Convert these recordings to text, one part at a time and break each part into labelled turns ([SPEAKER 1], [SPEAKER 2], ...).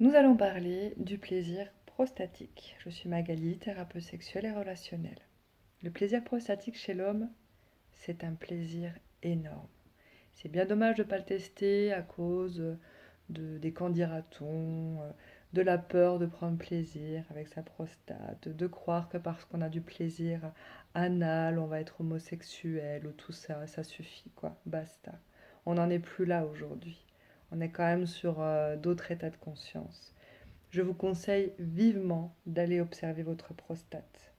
[SPEAKER 1] Nous allons parler du plaisir prostatique. Je suis Magali, thérapeute sexuelle et relationnelle. Le plaisir prostatique chez l'homme, c'est un plaisir énorme. C'est bien dommage de ne pas le tester à cause des qu'en dira-t-on, de la peur de prendre plaisir avec sa prostate, de croire que parce qu'on a du plaisir anal, on va être homosexuel ou tout ça, ça suffit quoi, basta. On n'en est plus là aujourd'hui. On est quand même sur d'autres états de conscience. Je vous conseille vivement d'aller observer votre prostate.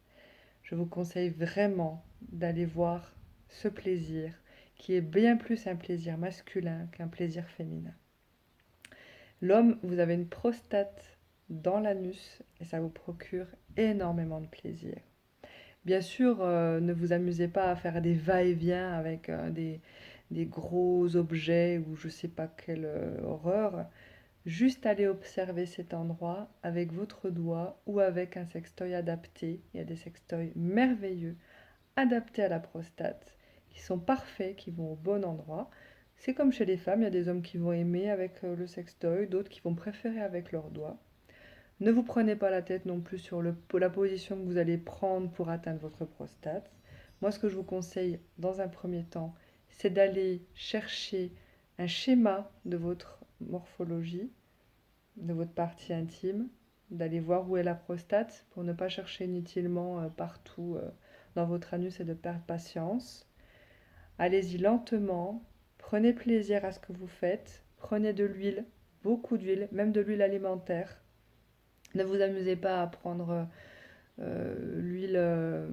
[SPEAKER 1] Je vous conseille vraiment d'aller voir ce plaisir qui est bien plus un plaisir masculin qu'un plaisir féminin. L'homme, vous avez une prostate dans l'anus et ça vous procure énormément de plaisir. Bien sûr, ne vous amusez pas à faire des va-et-vient avec des gros objets ou je sais pas quelle horreur. Juste aller observer cet endroit avec votre doigt ou avec un sextoy adapté. Il y a des sextoys merveilleux, adaptés à la prostate, qui sont parfaits, qui vont au bon endroit. C'est comme chez les femmes, il y a des hommes qui vont aimer avec le sextoy, d'autres qui vont préférer avec leurs doigts. Ne vous prenez pas la tête non plus sur la position que vous allez prendre pour atteindre votre prostate. Moi, ce que je vous conseille dans un premier temps, c'est d'aller chercher un schéma de votre morphologie, de votre partie intime, d'aller voir où est la prostate pour ne pas chercher inutilement partout dans votre anus et de perdre patience. Allez-y lentement, prenez plaisir à ce que vous faites, prenez de l'huile, beaucoup d'huile, même de l'huile alimentaire. Ne vous amusez pas à prendre l'huile,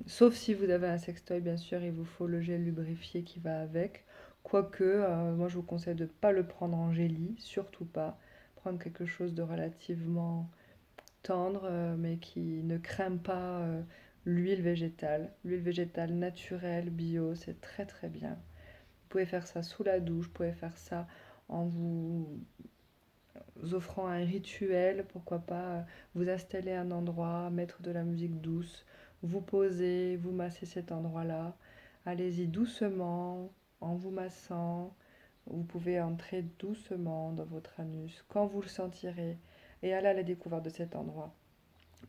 [SPEAKER 1] sauf si vous avez un sextoy, bien sûr, il vous faut le gel lubrifié qui va avec. Quoique, moi je vous conseille de ne pas le prendre en gélie, surtout pas. Prendre quelque chose de relativement tendre, mais qui ne craint pas l'huile végétale. L'huile végétale naturelle, bio, c'est très très bien. Vous pouvez faire ça sous la douche, vous pouvez faire ça en vous offrant un rituel, pourquoi pas vous installer à un endroit, mettre de la musique douce, vous poser, vous masser cet endroit-là. Allez-y doucement, en vous massant. Vous pouvez entrer doucement dans votre anus quand vous le sentirez et aller à la découverte de cet endroit.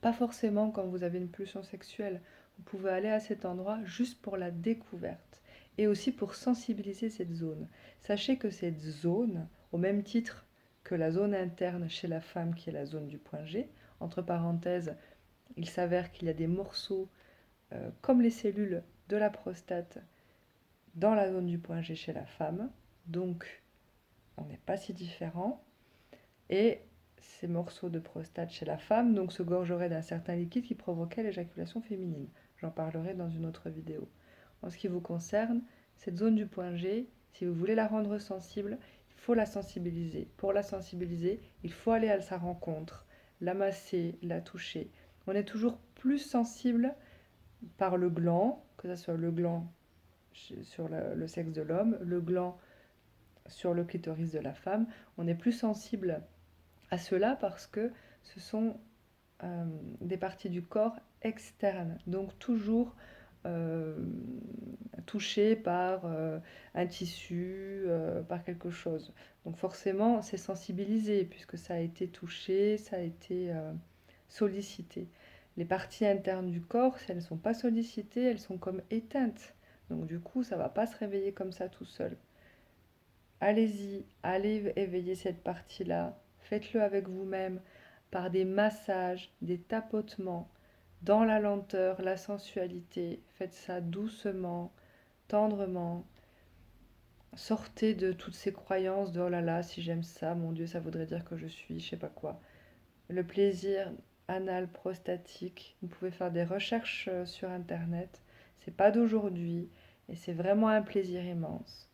[SPEAKER 1] Pas forcément quand vous avez une pulsion sexuelle. Vous pouvez aller à cet endroit juste pour la découverte et aussi pour sensibiliser cette zone. Sachez que cette zone, au même titre que la zone interne chez la femme qui est la zone du point G, entre parenthèses, il s'avère qu'il y a des morceaux comme les cellules de la prostate dans la zone du point G chez la femme, donc on n'est pas si différent. Et ces morceaux de prostate chez la femme donc se gorgeraient d'un certain liquide qui provoquait l'éjaculation féminine. J'en parlerai dans une autre vidéo. En ce qui vous concerne, cette zone du point G, si vous voulez la rendre sensible, il faut la sensibiliser. Pour la sensibiliser, il faut aller à sa rencontre, la masser, la toucher. On est toujours plus sensible par le gland, que ce soit le gland sur le sexe de l'homme, le gland sur le clitoris de la femme. On est plus sensible à cela parce que ce sont des parties du corps externes, donc toujours euh, touchées par un tissu, par quelque chose. Donc forcément, c'est sensibilisé puisque ça a été touché, ça a été sollicité. Les parties internes du corps, si elles ne sont pas sollicitées, elles sont comme éteintes. Donc du coup, ça ne va pas se réveiller comme ça tout seul. Allez-y, allez éveiller cette partie-là. Faites-le avec vous-même par des massages, des tapotements, dans la lenteur, la sensualité. Faites ça doucement, tendrement. Sortez de toutes ces croyances de oh là là, si j'aime ça, mon Dieu, ça voudrait dire que je suis, je sais pas quoi. Le plaisir anal prostatique, vous pouvez faire des recherches sur internet. C'est pas d'aujourd'hui et c'est vraiment un plaisir immense.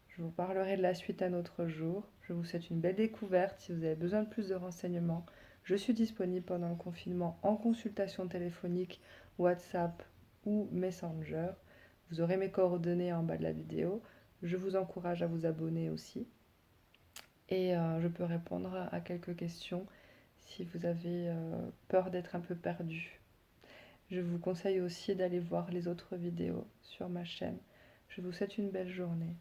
[SPEAKER 1] Je vous parlerai de la suite un autre jour. Je vous souhaite une belle découverte. Si vous avez besoin de plus de renseignements, je suis disponible pendant le confinement en consultation téléphonique, WhatsApp ou Messenger. Vous aurez mes coordonnées en bas de la vidéo. Je vous encourage à vous abonner aussi. Et je peux répondre à quelques questions si vous avez peur d'être un peu perdu. Je vous conseille aussi d'aller voir les autres vidéos sur ma chaîne. Je vous souhaite une belle journée.